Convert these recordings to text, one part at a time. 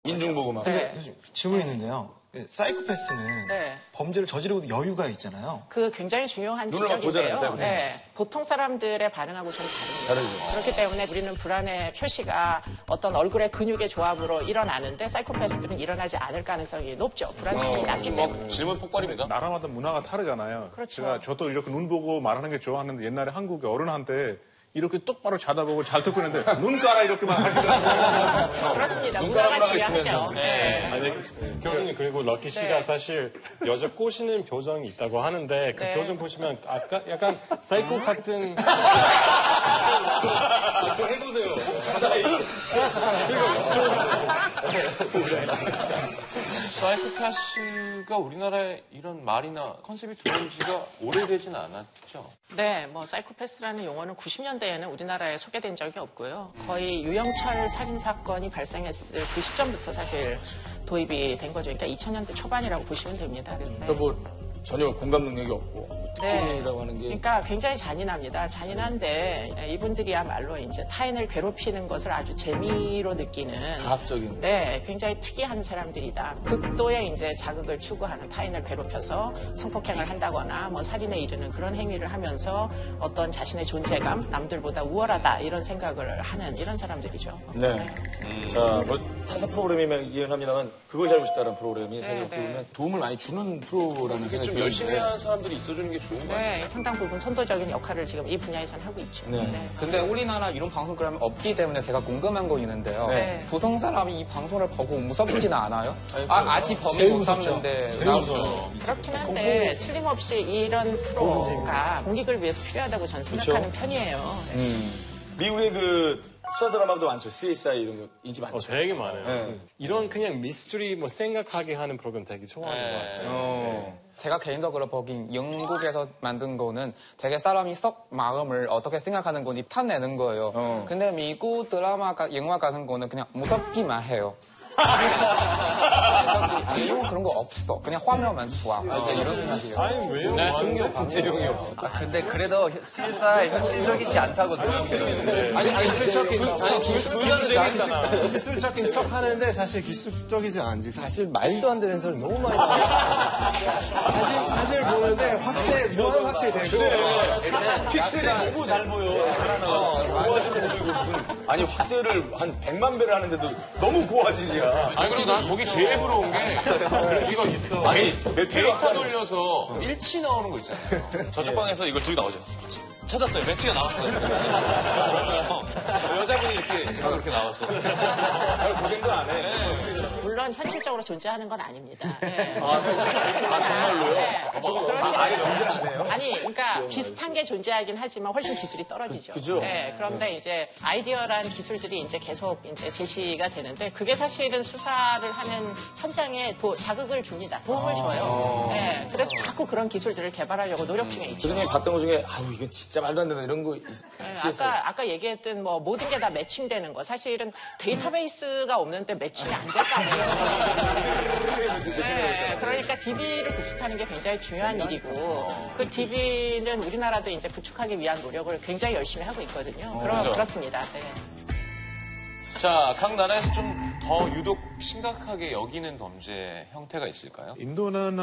인중보고 막. 네. 질문이 있는데요. 사이코패스는 네. 범죄를 저지르고도 여유가 있잖아요. 그 굉장히 중요한 눈으로 보잖아요, 지적인데요. 사이코패스. 네. 보통 사람들의 반응하고 좀 다릅니다. 다르죠. 그렇기 때문에 우리는 불안의 표시가 어떤 얼굴의 근육의 조합으로 일어나는데 사이코패스들은 일어나지 않을 가능성이 높죠. 불안심이 낮기 때문에. 질문 폭발입니다. 나라마다 문화가 다르잖아요. 그렇죠. 저도 이렇게 눈 보고 말하는 게 좋아하는데 옛날에 한국의 어른한테 이렇게 똑바로 쳐다보고 잘 듣고 있는데 눈 깔아 이렇게만 하시더라고요. 그렇습니다. 문화가 중요하죠. 네. 아니, 교수님, 그리고 럭키 씨가 네. 사실 여자 꼬시는 표정이 있다고 하는데 그 네. 표정 보시면 아까 약간 사이코 같은. 해보세요. 사이코패스가 우리나라에 이런 말이나 컨셉이 들어온 지가 오래되진 않았죠. 네, 뭐 사이코패스라는 용어는 90년대에는 우리나라에 소개된 적이 없고요. 거의 유영철 살인 사건이 발생했을 그 시점부터 사실 도입이 된 거죠. 그러니까 2000년대 초반이라고 보시면 됩니다. 네. 그러니까 뭐 전혀 공감 능력이 없고 특징이라고 하는 게. 그러니까 굉장히 잔인합니다. 잔인한데 이분들이야말로 이제 타인을 괴롭히는 것을 아주 재미로 느끼는 과학적인. 네, 굉장히 특이한 사람들이다. 극도의 이제 자극을 추구하는 타인을 괴롭혀서 성폭행을 한다거나 뭐 살인에 이르는 그런 행위를 하면서 어떤 자신의 존재감, 남들보다 우월하다 이런 생각을 하는 이런 사람들이죠. 네. 자, 뭐 타사 프로그램이긴 합니다만 그걸 잘못했다는 프로그램이 사실 어떻게 보면 도움을 많이 주는 프로라는 생각이 좀 열심히 드는데. 하는 사람들이 있어주는 게 좋은 거 같아요. 네, 상당 부분 선도적인 역할을 지금 이 분야에서는 하고 있죠. 네. 근데 우리나라 이런 방송 그러면 없기 때문에 제가 궁금한 거 있는데요. 네. 보통 사람이 이 방송을 보고 무섭지는 않아요? 아직 범인 제일 못 무섭죠. 잡는데 제일 나오죠. 무서워요. 그렇긴 한데 틀림없이 이런 프로가 공익을 위해서 필요하다고 저는 생각하는 편이에요. 네. 미국의 그 스타 드라마도 많죠. CSI 이런 거 인기 많죠. 되게 많아요. 네. 이런 그냥 미스터리 뭐 생각하게 하는 프로그램 되게 좋아하는 것 같아요. 제가 개인적으로 보긴 영국에서 만든 거는 되게 사람이 썩 마음을 어떻게 생각하는 건지 타내는 거예요. 근데 미국 드라마가 영화 같은 거는 그냥 무섭기만 해요. 저기 내용 그런 거 없어. 그냥 화면만 좋아. 이제 이런 생각이에요. 아니, 왜요? 네, 내용이 없어. 근데 그래도 CSI 현실적이지 않다고 생각해요. 아니, 둘다는 재밌잖아. 기술적인 척 하는데 사실 기술적이지 않지. 사실 말도 안 되는 소리 너무 많이 들어요. 사실 보는데 무한 확대되고. 픽셀이 너무 잘 보여. 아니, 확대를 한 100만 배를 하는데도 너무 고화질이야. 아니, 그리고 난 거기 제일 부러운 게 이거 있어. 아니, 데이터 돌려서 일치 나오는 거 있잖아요. 저쪽 방에서 이걸 들고 나오죠. 찾았어요. 매치가 나왔어요. 그러면 여자분이 이렇게 나왔어. 고생도 안 해. 물론 현실적으로 존재하는 건 아닙니다. 네. 정말로요? 네. 아예 존재를 안 해요? 아니, 그러니까 비슷한 게 존재하긴 하지만 훨씬 기술이 떨어지죠. 그죠? 네. 그런데 이제 아이디어란 기술들이 이제 계속 이제 제시가 되는데 그게 사실은 수사를 하는 현장에 자극을 줍니다. 도움을 줘요. 네. 그래서 자꾸 그런 기술들을 개발하려고 노력 중에 있죠. 교수님이 봤던 것 중에 아유 이거 진짜 말도 안 된다 이런 거 네, 아까 얘기했던 뭐 모든 게 다 매칭되는 거 사실은 데이터베이스가 없는데 매칭이 안 될 거 아니에요. 네, 그러니까 DB를 구축하는 게 굉장히 중요한 일이고 그 DB는 우리나라도 이제 구축하기 위한 노력을 굉장히 열심히 하고 있거든요. 그렇습니다. 네. 자, 각 나라에서 좀 더 유독 심각하게 여기는 범죄 형태가 있을까요? 인도는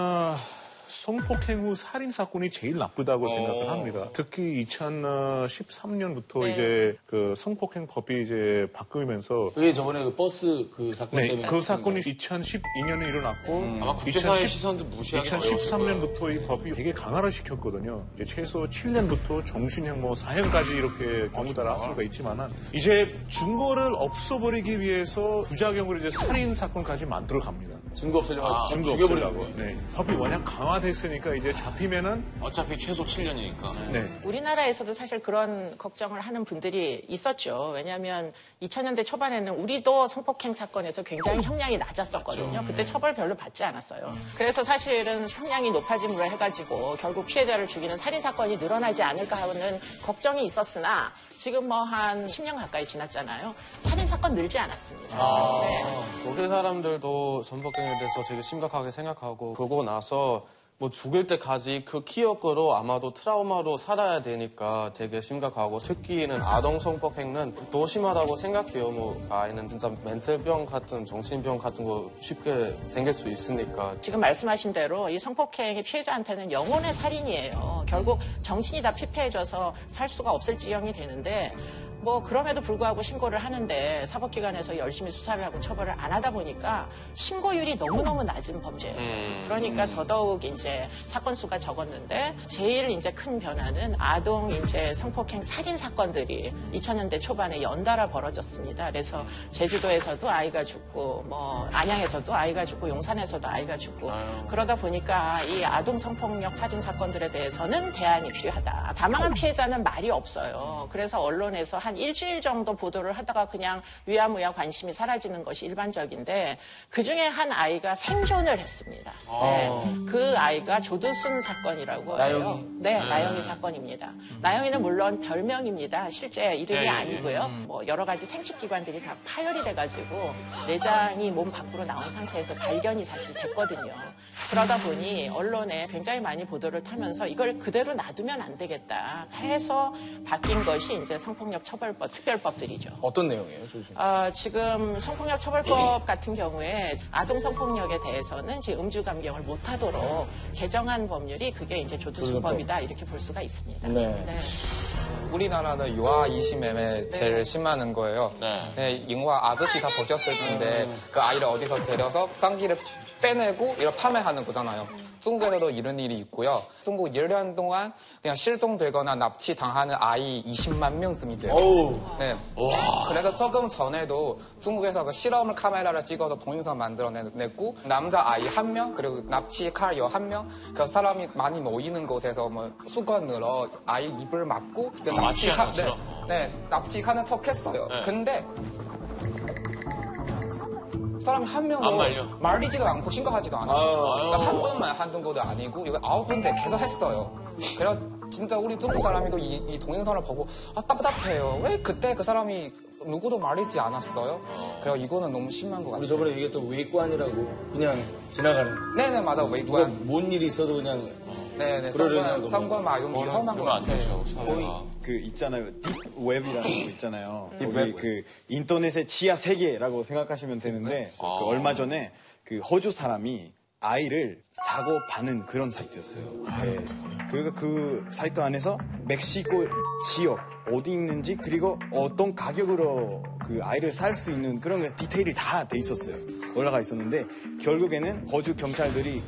성폭행 후 살인 사건이 제일 나쁘다고 생각을 합니다. 특히 2013년부터 네. 이제 그 성폭행 법이 이제 바뀌면서 그게 저번에 그 버스 그 사건 네, 때문에 그 사건이 2012년에 일어났고 아마 국제사회 시선도 무시하기 2013년부터 이 법이 되게 강화를 시켰거든요. 이제 최소 7년부터 종신형 뭐 사형까지 이렇게 범위를 할 수가 있지만은 이제 증거를 없애버리기 위해서 부작용으로 이제 살인 사건까지 만들어 갑니다. 증거 없애려고 증거 죽여버리려고. 없애려고. 네. 법이 워낙 강화됐으니까 이제 잡히면은 어차피 최소 7년이니까. 네. 우리나라에서도 사실 그런 걱정을 하는 분들이 있었죠. 왜냐하면 2000년대 초반에는 우리도 성폭행 사건에서 굉장히 형량이 낮았었거든요. 그때 처벌 별로 받지 않았어요. 그래서 사실은 형량이 높아짐으로 해가지고 결국 피해자를 죽이는 살인 사건이 늘어나지 않을까 하는 걱정이 있었으나 지금 뭐 한 10년 가까이 지났잖아요. 살인 사건 늘지 않았습니다. 네. 독일 사람들도 성폭행에 대해서 되게 심각하게 생각하고 그러고 나서 뭐 죽을 때까지 그 기억으로 아마도 트라우마로 살아야 되니까 되게 심각하고 특히는 아동 성폭행은 더 심하다고 생각해요. 뭐 아이는 진짜 멘탈병 같은 정신병 같은 거 쉽게 생길 수 있으니까. 지금 말씀하신 대로 이 성폭행의 피해자한테는 영혼의 살인이에요. 결국 정신이 다 피폐해져서 살 수가 없을 지경이 되는데 뭐 그럼에도 불구하고 신고를 하는데 사법기관에서 열심히 수사를 하고 처벌을 안 하다 보니까 신고율이 너무너무 낮은 범죄였어요. 그러니까 더더욱 이제 사건 수가 적었는데 제일 이제 큰 변화는 아동 이제 성폭행 살인 사건들이 2000년대 초반에 연달아 벌어졌습니다. 그래서 제주도에서도 아이가 죽고 뭐 안양에서도 아이가 죽고 용산에서도 아이가 죽고 그러다 보니까 이 아동 성폭력 살인 사건들에 대해서는 대안이 필요하다. 다망한 피해자는 말이 없어요. 그래서 언론에서 한 일주일 정도 보도를 하다가 그냥 유야무야 관심이 사라지는 것이 일반적인데 그중에 한 아이가 생존을 했습니다. 네. 그 아이가 조두순 사건이라고 해요. 네, 나영이 사건입니다. 나영이는 물론 별명입니다. 실제 이름이 아니고요. 뭐 여러 가지 생식기관들이 다 파열이 돼가지고 내장이 몸 밖으로 나온 상태에서 발견이 사실 됐거든요. 그러다 보니 언론에 굉장히 많이 보도를 타면서 이걸 그대로 놔두면 안 되겠다 해서 바뀐 것이 이제 성폭력 처벌법, 특별법들이죠. 어떤 내용이에요, 조심? 지금 성폭력 처벌법 같은 경우에 아동 성폭력에 대해서는 지금 음주 감경을 못하도록 개정한 법률이 그게 이제 조두순법이다 이렇게 볼 수가 있습니다. 네. 우리나라는 유아 이심매매 제일 심하는 거예요. 네, 영화 아저씨 다 보셨을 텐데 그 아이를 어디서 데려서 쌍기를 빼내고 이걸 판매하는 거잖아요. 중국에서도 이런 일이 있고요. 중국 1년 동안 그냥 실종되거나 납치당하는 아이 20만 명쯤이 돼요. 네. 그래서 조금 전에도 중국에서 그 실험을 카메라를 찍어서 동영상 만들어냈고 남자 아이 1명 그리고 납치칼 여 1명 그 사람이 많이 모이는 곳에서 뭐 수건으로 아이 입을 막고 납치하는 것처럼. 네, 납치하는 척했어요. 근데 사람이 한 명도 말리지도 않고 신고하지도 않아요. 그러니까 한 번만 한던 것도 아니고 이거 9번째 계속 했어요. 그래서 진짜 우리 중국 사람이도 이 동영상을 보고 답답해요. 왜 그때 그 사람이 누구도 말리지 않았어요? 그래서 이거는 너무 심한 것 같아요. 우리 저번에 얘기했던 외관이라고 그냥 지나가는. 네네 맞아 외관. 뭔 일이 있어도 그냥. 네네 상관 마용 위험한 것 같아요. 그 있잖아요. 딥웹이라는 거 있잖아요. 딥웹 그 인터넷의 지하 세계라고 생각하시면 되는데 그 얼마 전에 그 호주 사람이 아이를 사고 파는 그런 사이트였어요. 네. 그 사이트 안에서 멕시코 지역 어디 있는지 그리고 어떤 가격으로 그 아이를 살 수 있는 그런 디테일이 다 돼 있었어요. 올라가 있었는데 결국에는 호주 경찰들이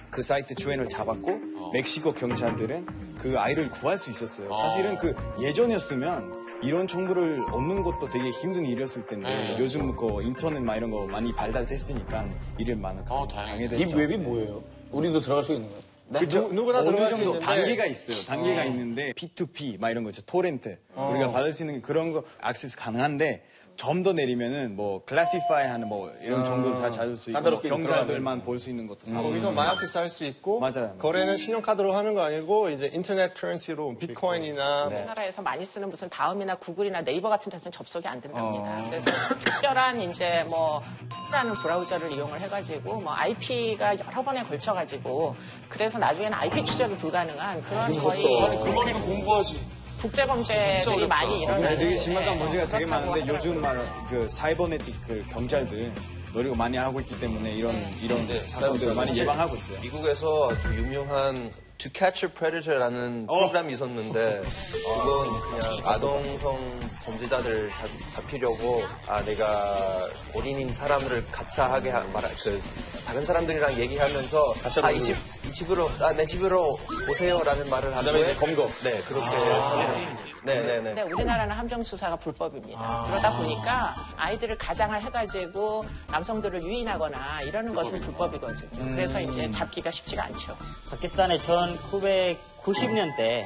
그 사이트 주인을 잡았고 멕시코 경찰들은 그 아이를 구할 수 있었어요. 사실은 그 예전이었으면 이런 정보를 얻는 것도 되게 힘든 일이었을 텐데 요즘 그 인터넷 막 이런 거 많이 발달됐으니까 일을 많이 당해야 되죠. 딥웹이 뭐예요? 우리도 들어갈 수 있는 거예요? 그렇죠. 누구나 들어갈 수 있는데 단계가 있어요. 단계가 있는데 P2P 막 이런 거 있죠. 토렌트 우리가 받을 수 있는 그런 거 액세스 가능한데 좀 더 내리면은 뭐 클래시파이 하는 뭐 이런 정도를 다 찾을 수 있고 뭐 경찰들만 볼 수 있는 것도 거기서 마약도 살 수 있고 맞아요. 거래는 신용카드로 하는 거 아니고 이제 인터넷 커런시로 비트코인이나 우리나라에서 많이 쓰는 무슨 다음이나 구글이나 네이버 같은 데서는 접속이 안 된답니다. 그래서 특별한 이제 뭐 라는 브라우저를 이용을 해가지고 뭐 IP가 여러 번에 걸쳐가지고 그래서 나중에는 IP 추적이 불가능한 그런 거의 그 머리는 공부하지. 국제범죄들이 많이 일어나는 되게 심각한 문제가 되게 많은데 요즘 그 사이버네틱 그 경찰들 노력을 많이 하고 있기 때문에 이런 사건들을 많이 예방하고 있어요. 미국에서 좀 유명한 To Catch a Predator라는 프로그램이 있었는데 그건 그냥 아동성 범죄자들 잡히려고 내가 어린인 사람들을 가짜하게 다른 사람들이랑 얘기하면서 이 집으로 내 집으로 오세요라는 말을 하는데 그다음에 이제 검거. 네 그렇게 네네네. 근데 우리나라는 함정 수사가 불법입니다. 그러다 보니까 아이들을 가장을 해가지고 남성들을 유인하거나 이러는 것은 불법이거든요. 그래서 이제 잡기가 쉽지가 않죠. 파키스탄의 1990년대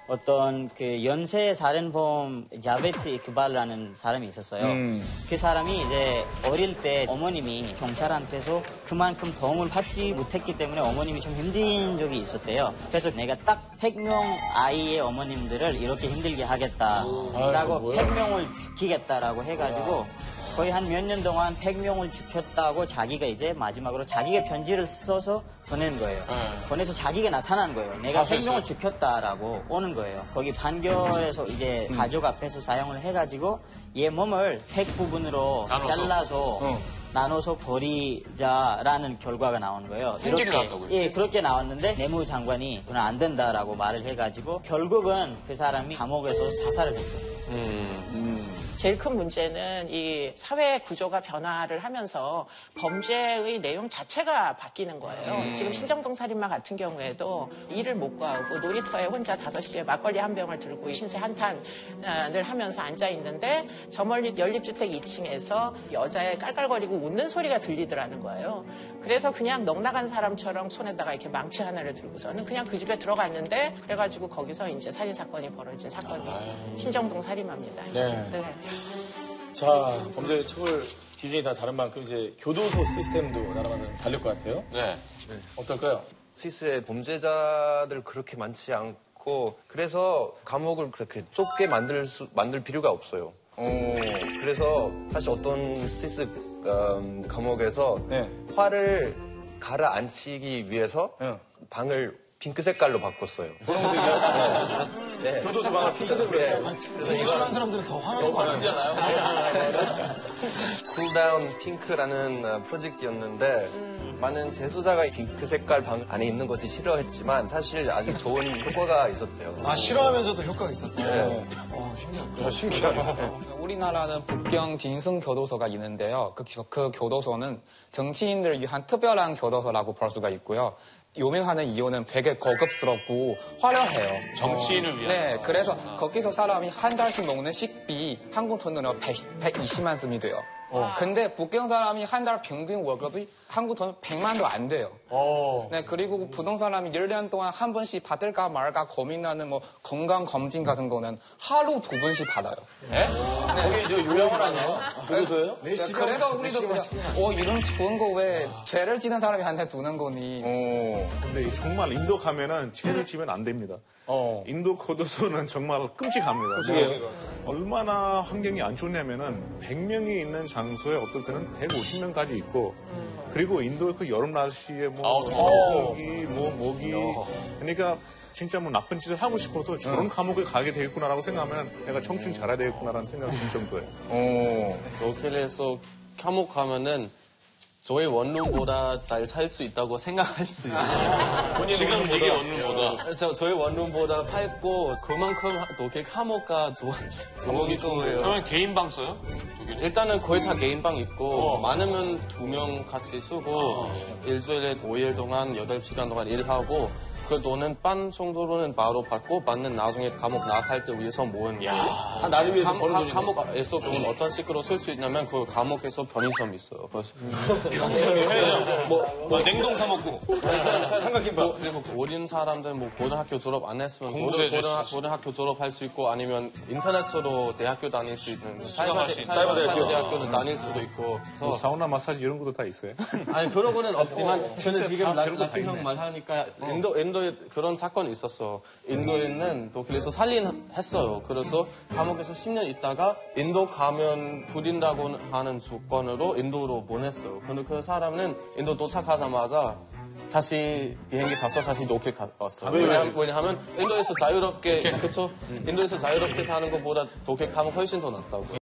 어떤 그 연쇄 살인범 자베트 이크발라는 사람이 있었어요. 그 사람이 이제 어릴 때 어머님이 경찰한테서 그만큼 도움을 받지 못했기 때문에 어머님이 좀 힘든 적이 있었대요. 그래서 내가 딱 100명 아이의 어머님들을 이렇게 힘들게 하겠다라고 100명을 지키겠다라고 해가지고 거의 한 몇 년 동안 100명을 죽였다고 자기가 이제 마지막으로 자기가 편지를 써서 보낸 거예요. 보내서 자기가 나타난 거예요. 내가 100명을 죽였다라고 오는 거예요. 거기 판결에서 이제 가족 앞에서 사용을 해가지고 얘 몸을 100 부분으로 잘라서 나눠서 버리자라는 결과가 나온 거예요. 판결이 나왔다고요? 예, 그렇게 나왔는데 내무장관이 그건 안 된다라고 말을 해가지고 결국은 그 사람이 감옥에서 자살을 했어요. 제일 큰 문제는 이 사회 구조가 변화를 하면서 범죄의 내용 자체가 바뀌는 거예요. 지금 신정동 살인마 같은 경우에도 일을 못 구하고 놀이터에 혼자 5시에 막걸리 한 병을 들고 신세 한탄을 하면서 앉아 있는데 저 멀리 연립주택 2층에서 여자의 깔깔거리고 웃는 소리가 들리더라는 거예요. 그래서 그냥 넉나간 사람처럼 손에다가 이렇게 망치 하나를 들고서는 그냥 그 집에 들어갔는데 그래가지고 거기서 이제 살인 사건이 벌어진 사건이 신정동 살인마입니다. 네. 자, 범죄 처벌 기준이 다 다른 만큼 이제 교도소 시스템도 나라마다 다를 것 같아요. 네. 어떨까요? 스위스에 범죄자들 그렇게 많지 않고 그래서 감옥을 그렇게 좁게 만들 필요가 없어요. 그래서 사실 어떤 스위스 감옥에서 화를 가라앉히기 위해서 방을 핑크 색깔로 바꿨어요. 네. 교도소 방을 핑크색으로 해요. 그래서 이거 사람들은 더 화나고 많잖아요. 쿨다운 핑크라는 프로젝트였는데 많은 재소자가 핑크 색깔 방 안에 있는 것을 싫어했지만 사실 아주 좋은 효과가 있었대요. 아, 싫어하면서도 효과가 있었대요. 신기하네. 우리나라는 북경 진성 교도소가 있는데요. 그 교도소는 정치인들을 위한 특별한 교도소라고 볼 수가 있고요. 유명한 이유는 되게 고급스럽고 화려해요. 정치인을 위한. 네, 그래서 거기서 사람이 한 달씩 먹는 식비 한국 돈으로 120만 쯤이 돼요. 근데 북경 사람이 한 달 평균 월급이 한국 돈 100만도 안 돼요. 네, 그리고 부동산 사람이 1년 동안 한 번씩 받을까 말까 고민하는 뭐 건강검진 같은 거는 하루 2번씩 받아요. 네? 거기 저 요양원 아니에요? 교도소예요? 그래서 우리도 그냥 이런 좋은 거 왜 죄를 지는 사람한테 두는 거니. 근데 정말 인도 가면은 죄를 지면 안 됩니다. 인도 교도소는 정말 끔찍합니다. 끔찍해요. 얼마나 환경이 안 좋냐면은 100명이 있는 장소에 어떨 때는 150명까지 있고 그리고 인도의 그 여름 날씨에 뭐 선풍기, 뭐 모기 그러니까 진짜 뭐 나쁜 짓을 하고 싶어도 저런 감옥에 가게 되겠구나라고 생각하면 내가 청춘 잘해야 되겠구나라는 생각이 들 정도예요. 독일에서 감옥 가면은 저희 원룸보다 잘 살 수 있다고 생각할 수 있어요. 지금 이게 원룸보다. 저희 원룸보다 밝고 그만큼 독일 감옥가 좋은 거예요. 그러면 개인 방 써요? 독일? 일단은 거의 다 개인 방 있고 많으면 2명 같이 쓰고 일주일에 5일 동안 8시간 동안 일하고 그 돈은 반 정도로는 바로 받고 반은 나중에 감옥 나갈 때 위해서 모은 거예요. 나를 위해서 버는 돈이네. 감옥에서 돈 어떤 식으로 쓸 수 있냐면 그 감옥에서 편의점 있어요. 그래서 뭐 냉동 사 먹고. 삼각김밥. 그리고 어린 사람들 뭐 고등학교 졸업 안 했으면 공부도 해줄 수 있어. 고등학교 졸업할 수 있고 아니면 인터넷으로 대학교 다닐 수 있는 수강할 수 있는 사이버 대학교는 다닐 수도 있고. 뭐 사우나 마사지 이런 것도 다 있어요. 아니 그런 거는 없지만 저는 지금 다 별거 다 라키 형 있네. 말하니까 인도에 그런 사건이 있었어. 인도에는 독일에서 살인했어요. 그래서 감옥에서 10년 있다가 인도 가면 부린다고 하는 조건으로 인도로 보냈어요. 근데 그 사람은 인도 도착하자마자 다시 비행기 타서 다시 독일 갔어요. 왜냐하면 인도에서 자유롭게 그쵸? 인도에서 자유롭게 사는 것보다 독일 감옥 훨씬 더 낫다고.